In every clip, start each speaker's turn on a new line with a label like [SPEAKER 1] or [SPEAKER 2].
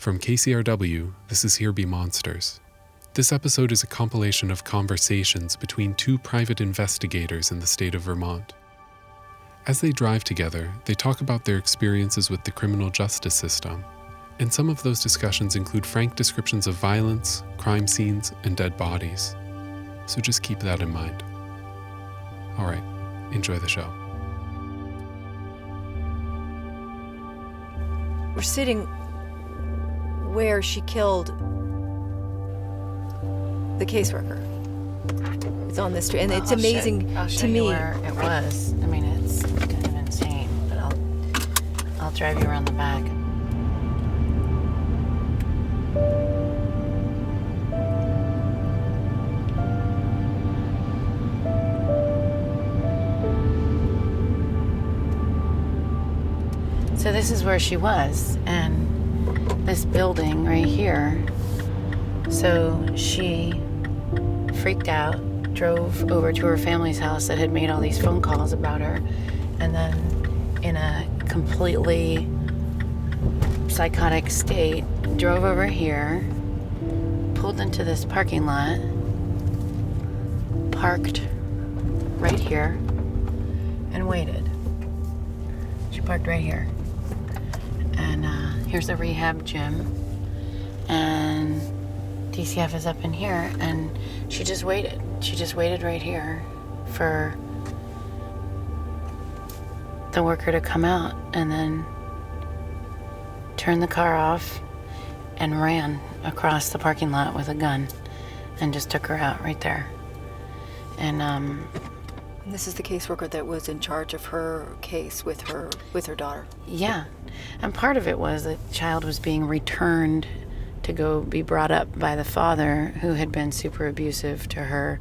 [SPEAKER 1] From KCRW, this is Here Be Monsters. This episode is a compilation of conversations between two private investigators in the state of Vermont. As they drive together, they talk about their experiences with the criminal justice system, and some of those discussions include frank descriptions of violence, crime scenes, and dead bodies. So just keep that in mind. All right, enjoy the show.
[SPEAKER 2] We're sitting where she killed the caseworker. It's on this street, and it's amazing
[SPEAKER 3] I'll show
[SPEAKER 2] to me.
[SPEAKER 3] you where it was. I mean, it's kind of insane, but I'll drive you around the back. So this is where she was, and this building right here. So she freaked out, drove over to her family's house that had made all these phone calls about her, and then in a completely psychotic state, drove over here, pulled into this parking lot, parked right here, and waited. She parked right here. And here's the rehab gym, and DCF is up in here, and she just waited. She just waited right here for the worker to come out, and then turned the car off and ran across the parking lot with a gun and just took her out right there. And
[SPEAKER 2] This is the caseworker that was in charge of her case with her daughter.
[SPEAKER 3] yeah, and part of it was that the child was being returned to go be brought up by the father, who had been super abusive to her,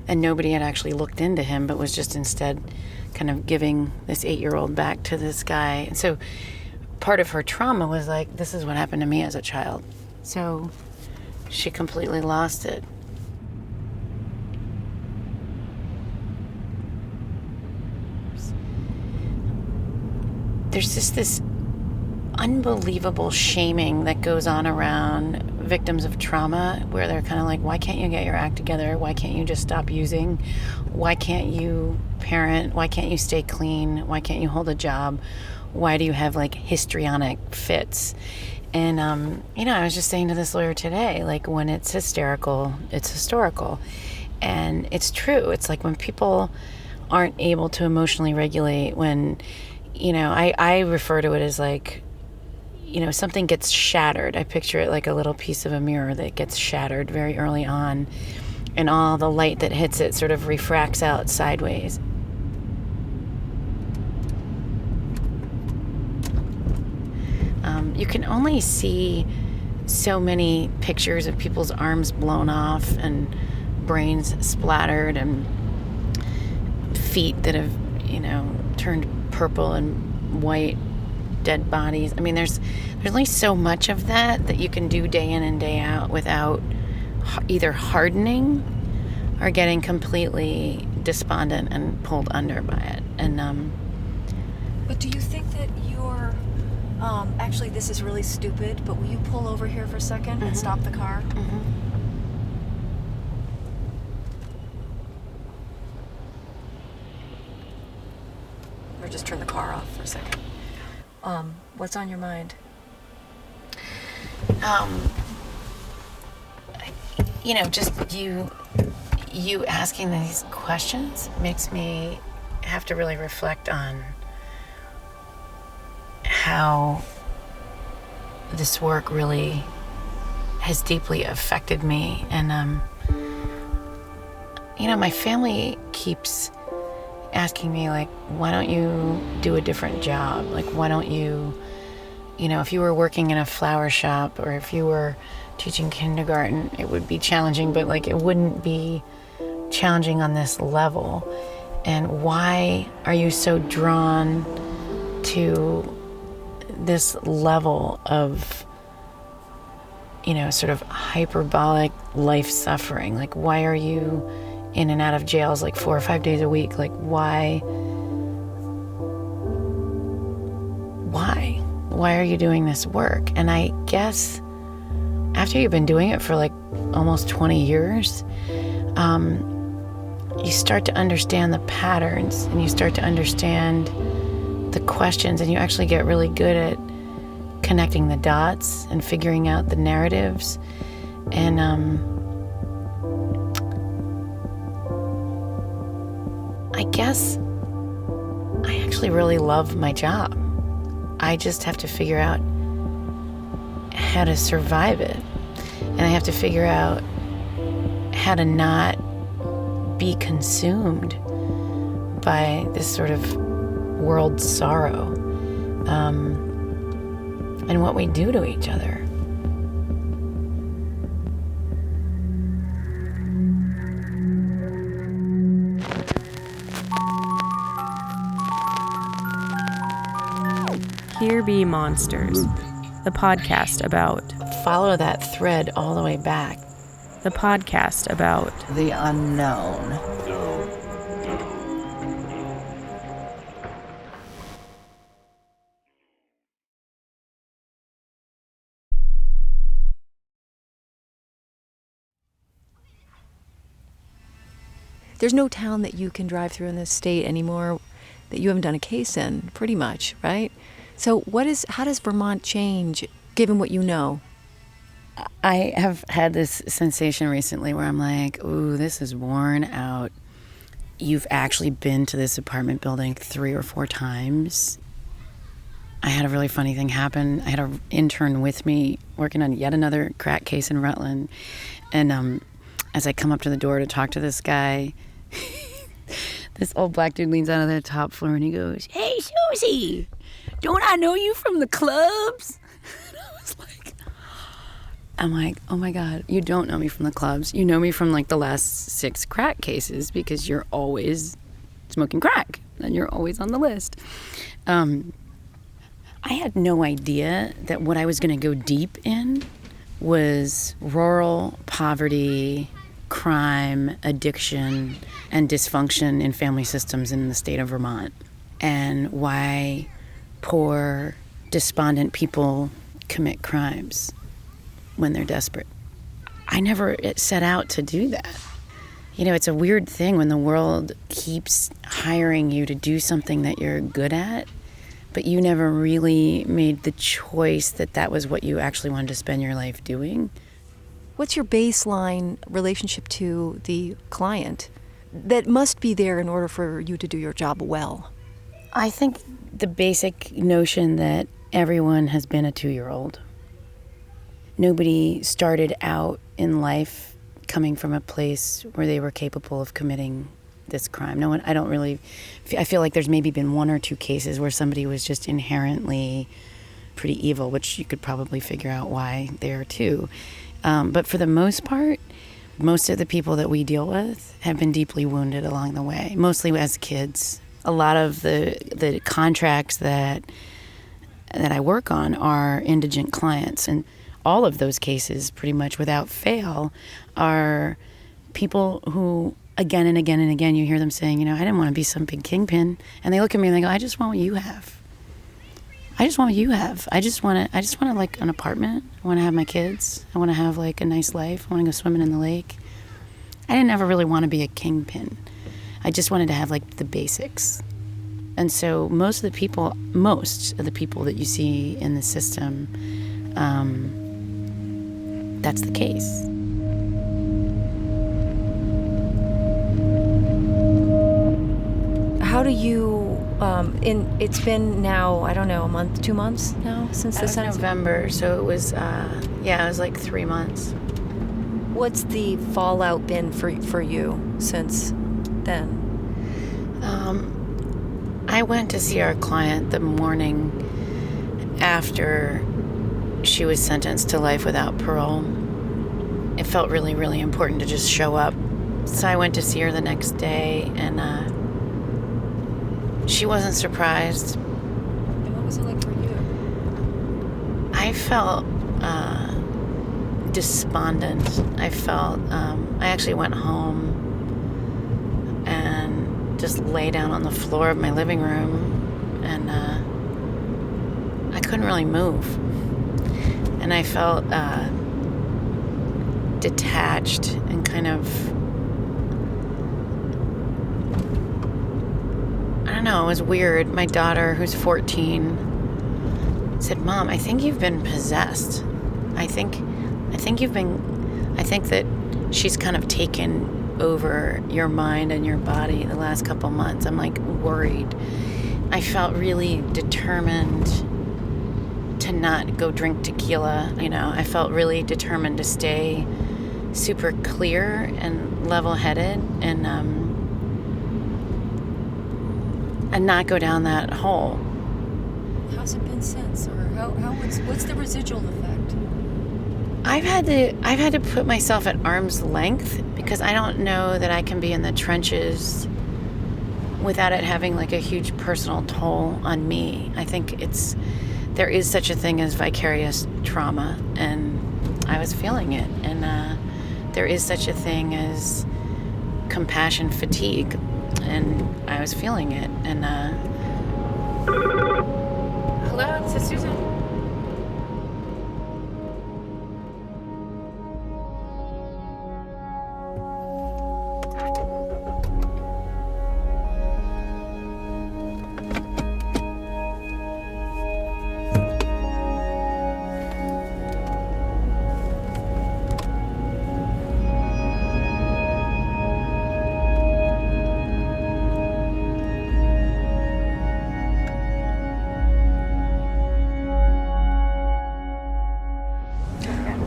[SPEAKER 3] and nobody had actually looked into him, but was just instead kind of giving this 8-year-old back to this guy. And so part of her trauma was like, this is what happened to me as a child. So she completely lost it. There's just this unbelievable shaming that goes on around victims of trauma, where they're kind of like, why can't you get your act together? Why can't you just stop using? Why can't you parent? Why can't you stay clean? Why can't you hold a job? Why do you have like histrionic fits? And, I was just saying to this lawyer today, like, when it's hysterical, it's historical. And it's true. It's like when people aren't able to emotionally regulate, when I refer to it as like, something gets shattered. I picture it like a little piece of a mirror that gets shattered very early on, and all the light that hits it sort of refracts out sideways. You can only see so many pictures of people's arms blown off and brains splattered and feet that have, turned purple and white, dead bodies. I mean, there's only so much of that you can do day in and day out without either hardening or getting completely despondent and pulled under by it. And
[SPEAKER 2] But do you think that you're... actually, this is really stupid, but will you pull over here for a second and stop the car?
[SPEAKER 3] Mm-hmm.
[SPEAKER 2] Or just turn the car off for a second. What's on your mind?
[SPEAKER 3] Just you asking these questions makes me have to really reflect on how this work really has deeply affected me. And my family keeps asking me, like, why don't you do a different job? Like, why don't you, if you were working in a flower shop or if you were teaching kindergarten, it would be challenging, but like it wouldn't be challenging on this level. And why are you so drawn to this level of, sort of hyperbolic life suffering? Like, why are you in and out of jails like 4 or 5 days a week? Like, why why are you doing this work? And I guess after you've been doing it for like almost 20 years, you start to understand the patterns and you start to understand the questions, and you actually get really good at connecting the dots and figuring out the narratives. And I guess I actually really love my job. I just have to figure out how to survive it. And I have to figure out how to not be consumed by this sort of world sorrow, and what we do to each other.
[SPEAKER 4] Here Be Monsters, the podcast about...
[SPEAKER 3] Follow that thread all the way back.
[SPEAKER 4] The podcast about...
[SPEAKER 5] the unknown.
[SPEAKER 2] There's no town that you can drive through in this state anymore that you haven't done a case in, pretty much, right? So how does Vermont change, given what you know?
[SPEAKER 3] I have had this sensation recently where I'm like, ooh, this is worn out. You've actually been to this apartment building 3 or 4 times. I had a really funny thing happen. I had an intern with me working on yet another crack case in Rutland. And as I come up to the door to talk to this guy, this old black dude leans out of the top floor and he goes, "Hey, Susie, don't I know you from the clubs?" And I'm like, oh my God, you don't know me from the clubs. You know me from like the last 6 crack cases because you're always smoking crack and you're always on the list. I had no idea that what I was going to go deep in was rural poverty, crime, addiction, and dysfunction in family systems in the state of Vermont, and why poor, despondent people commit crimes when they're desperate. I never set out to do that. You know, it's a weird thing when the world keeps hiring you to do something that you're good at, but you never really made the choice that that was what you actually wanted to spend your life doing.
[SPEAKER 2] What's your baseline relationship to the client that must be there in order for you to do your job well?
[SPEAKER 3] I think the basic notion that everyone has been a 2-year-old. Nobody started out in life coming from a place where they were capable of committing this crime. No one, I feel like there's maybe been 1 or 2 cases where somebody was just inherently pretty evil, which you could probably figure out why they are too. But for the most part, most of the people that we deal with have been deeply wounded along the way, mostly as kids. A lot of the contracts that I work on are indigent clients, and all of those cases, pretty much without fail, are people who, again and again and again, you hear them saying, you know, I didn't want to be some big kingpin. And they look at me and they go, I just want what you have. I just want what you have. I just want like an apartment. I want to have my kids. I want to have like a nice life. I want to go swimming in the lake. I didn't ever really want to be a kingpin. I just wanted to have like the basics. And so most of the people that you see in the system, that's the case.
[SPEAKER 2] How do you, it's been now, I don't know, a month, 2 months now since the sentence?
[SPEAKER 3] November, so it was, it was like 3 months.
[SPEAKER 2] What's the fallout been for you since then?
[SPEAKER 3] I went to see our client the morning after she was sentenced to life without parole. It felt really, really important to just show up. So I went to see her the next day, and she wasn't surprised.
[SPEAKER 2] And what was it like for you?
[SPEAKER 3] I felt despondent. I felt, I actually went home and just lay down on the floor of my living room, and I couldn't really move. And I felt detached and kind of, I don't know, it was weird. My daughter, who's 14, said, "Mom, I think you've been possessed. I think that she's kind of taken over your mind and your body the last couple months." I'm like worried. I felt really determined to not go drink tequila. I felt really determined to stay super clear and level-headed and not go down that hole.
[SPEAKER 2] How's it been since, or what's the residual effect?
[SPEAKER 3] I've had to put myself at arm's length because I don't know that I can be in the trenches without it having like a huge personal toll on me. I think there is such a thing as vicarious trauma, and I was feeling it, and there is such a thing as compassion fatigue, and I was feeling it, and hello, this is Susan.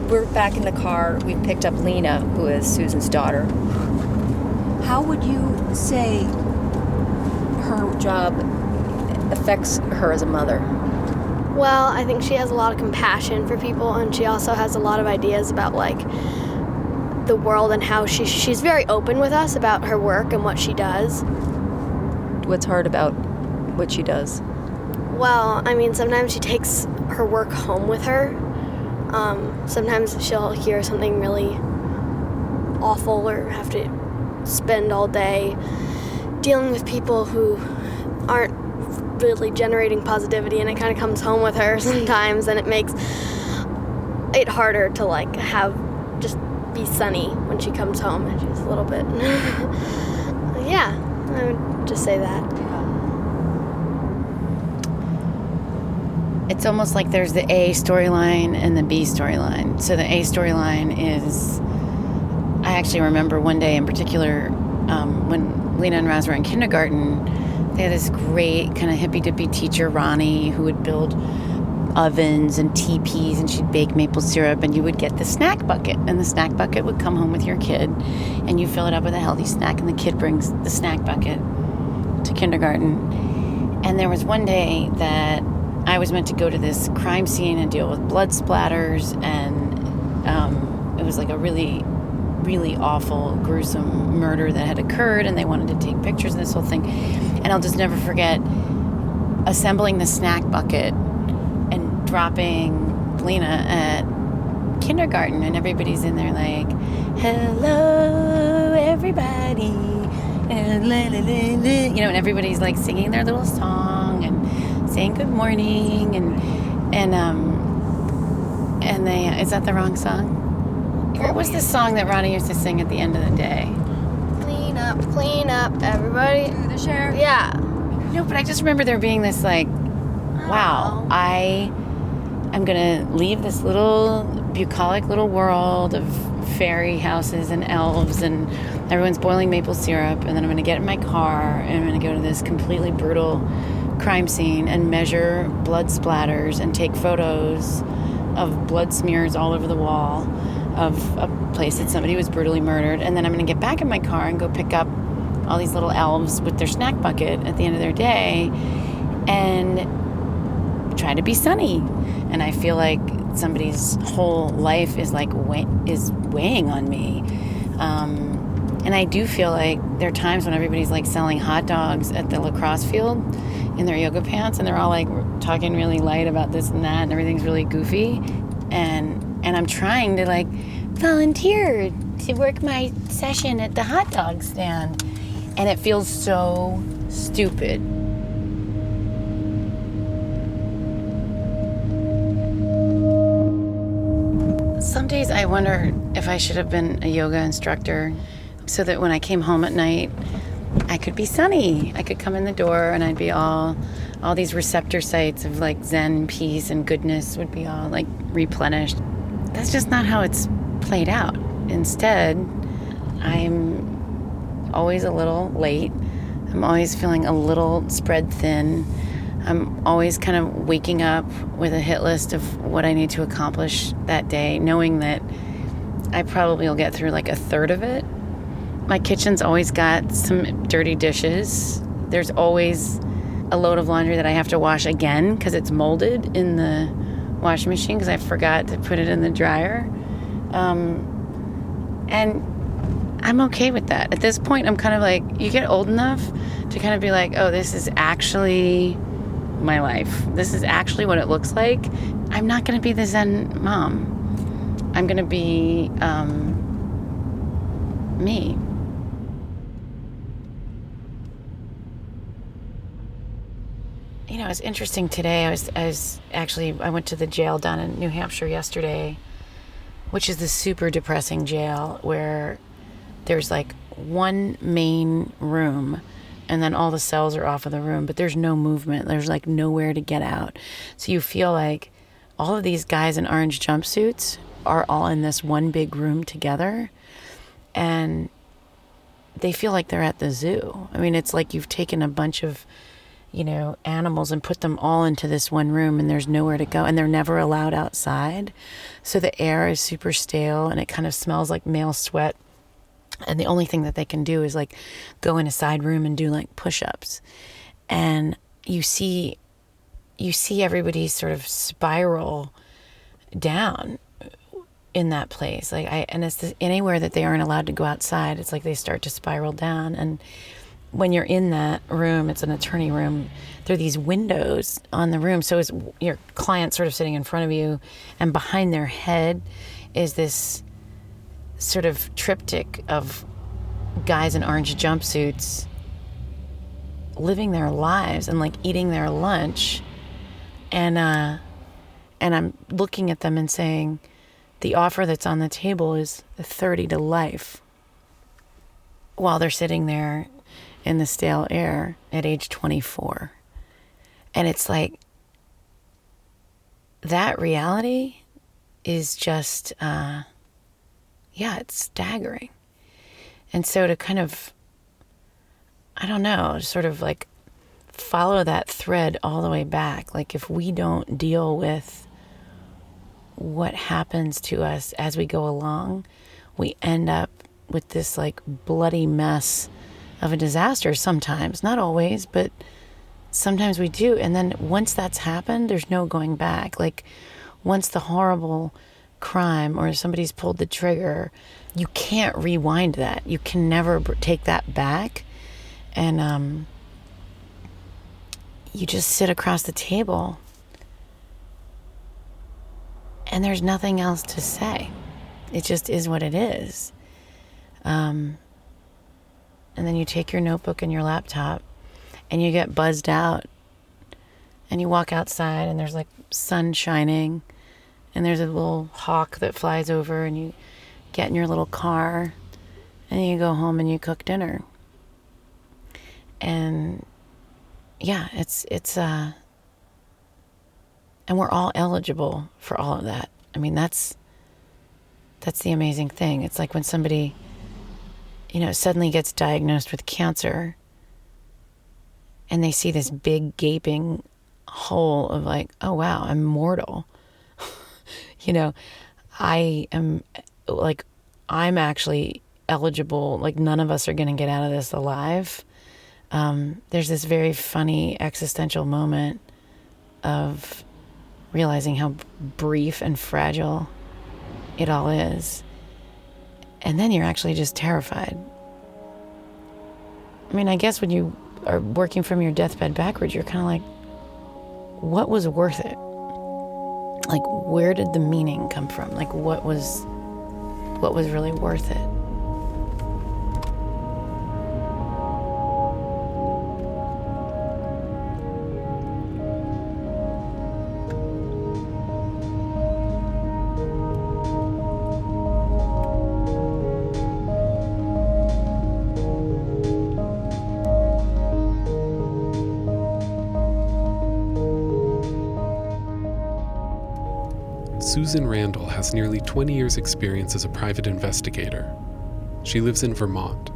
[SPEAKER 2] We're back in the car. We've picked up Lena, who is Susan's daughter. How would you say her job affects her as a mother?
[SPEAKER 6] Well, I think she has a lot of compassion for people, and she also has a lot of ideas about like the world and how she's very open with us about her work and what she does.
[SPEAKER 2] What's hard about what she does?
[SPEAKER 6] Well, I mean, sometimes she takes her work home with her. Sometimes she'll hear something really awful or have to spend all day dealing with people who aren't really generating positivity, and it kind of comes home with her sometimes, and it makes it harder to like just be sunny when she comes home, and she's a little bit yeah, I would just say that.
[SPEAKER 3] It's almost like there's the A storyline and the B storyline. So the A storyline is, I actually remember one day in particular, when Lena and Raz were in kindergarten, they had this great kind of hippy-dippy teacher, Ronnie, who would build ovens and teepees, and she'd bake maple syrup, and you would get the snack bucket, and the snack bucket would come home with your kid, and you fill it up with a healthy snack, and the kid brings the snack bucket to kindergarten. And there was one day that I was meant to go to this crime scene and deal with blood splatters, and it was like a really, really awful, gruesome murder that had occurred, and they wanted to take pictures of this whole thing. And I'll just never forget assembling the snack bucket and dropping Lena at kindergarten, and everybody's in there like, "Hello, everybody," and and everybody's like singing their little song and saying good morning, and they, is that the wrong song? What was the song that Ronnie used to sing at the end of the day?
[SPEAKER 6] Clean up, everybody.
[SPEAKER 2] Do the share?
[SPEAKER 6] Yeah.
[SPEAKER 3] No, but I just remember there being this like, wow, I am gonna leave this little bucolic little world of fairy houses and elves, and everyone's boiling maple syrup, and then I'm gonna get in my car and I'm gonna go to this completely brutal crime scene and measure blood splatters and take photos of blood smears all over the wall of a place that somebody was brutally murdered, and then I'm going to get back in my car and go pick up all these little elves with their snack bucket at the end of their day and try to be sunny. And I feel like somebody's whole life is like weighing on me. And I do feel like there are times when everybody's like selling hot dogs at the lacrosse field in their yoga pants, and they're all like talking really light about this and that, and everything's really goofy. And I'm trying to like volunteer to work my session at the hot dog stand, and it feels so stupid. Some days I wonder if I should have been a yoga instructor so that when I came home at night, I could be sunny. I could come in the door and I'd be all these receptor sites of like Zen, peace, and goodness would be all like replenished. That's just not how it's played out. Instead, I'm always a little late. I'm always feeling a little spread thin. I'm always kind of waking up with a hit list of what I need to accomplish that day, knowing that I probably will get through like a third of it. My kitchen's always got some dirty dishes. There's always a load of laundry that I have to wash again because it's molded in the washing machine because I forgot to put it in the dryer. And I'm okay with that. At this point, I'm kind of like, you get old enough to kind of be like, oh, this is actually my life. This is actually what it looks like. I'm not going to be the Zen mom. I'm going to be me. You know, it's interesting today. I went to the jail down in New Hampshire yesterday, which is the super depressing jail where there's like one main room and then all the cells are off of the room, but there's no movement. There's like nowhere to get out. So you feel like all of these guys in orange jumpsuits are all in this one big room together, and they feel like they're at the zoo. I mean, it's like you've taken a bunch of, you know, animals and put them all into this one room and there's nowhere to go and they're never allowed outside. So the air is super stale and it kind of smells like male sweat. And the only thing that they can do is like go in a side room and do like push-ups. And you see everybody sort of spiral down in that place. And it's anywhere that they aren't allowed to go outside, it's like they start to spiral down. And when you're in that room, it's an attorney room, there are these windows on the room. So it's your client sort of sitting in front of you, and behind their head is this sort of triptych of guys in orange jumpsuits living their lives and like eating their lunch. And I'm looking at them and saying, the offer that's on the table is 30 to life, while they're sitting there in the stale air at age 24. And it's like, that reality is just, it's staggering. And so to kind of, I don't know, sort of like follow that thread all the way back. Like if we don't deal with what happens to us as we go along, we end up with this like bloody mess of a disaster sometimes, not always, but sometimes we do. And then once that's happened, there's no going back. Like once the horrible crime or somebody's pulled the trigger, you can't rewind that. You can never take that back. And you just sit across the table and there's nothing else to say. It just is what it is. And then you take your notebook and your laptop and you get buzzed out and you walk outside and there's like sun shining and there's a little hawk that flies over, and you get in your little car and you go home and you cook dinner. And yeah, it's and we're all eligible for all of that. I mean, that's the amazing thing. It's like when somebody, you know, suddenly gets diagnosed with cancer and they see this big gaping hole of like, oh wow, I'm mortal. You know, I'm actually eligible. Like none of us are going to get out of this alive. There's this very funny existential moment of realizing how brief and fragile it all is. And then you're actually just terrified. I mean, I guess when you are working from your deathbed backwards, you're kind of like, what was worth it? Like, where did the meaning come from? Like, what was really worth it?
[SPEAKER 1] Susan Randall has nearly 20 years' experience as a private investigator. She lives in Vermont,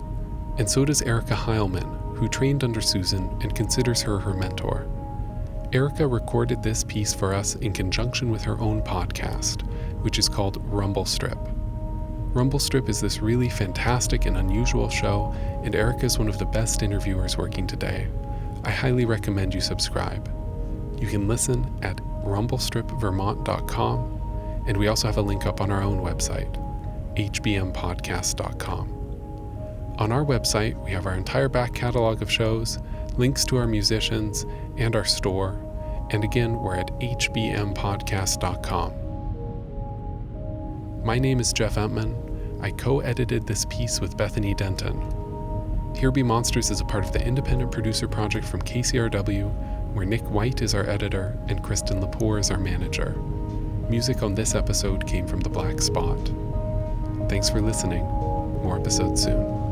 [SPEAKER 1] and so does Erica Heilman, who trained under Susan and considers her mentor. Erica recorded this piece for us in conjunction with her own podcast, which is called Rumble Strip. Rumble Strip is this really fantastic and unusual show, and Erica is one of the best interviewers working today. I highly recommend you subscribe. You can listen at rumblestripvermont.com, and we also have a link up on our own website, hbmpodcast.com. On our website, we have our entire back catalog of shows, links to our musicians, and our store, and again, we're at hbmpodcast.com. My name is Jeff Entman. I co-edited this piece with Bethany Denton. Here Be Monsters is a part of the independent producer project from KCRW, where Nick White is our editor and Kristen Lepore is our manager. Music on this episode came from The Black Spot. Thanks for listening. More episodes soon.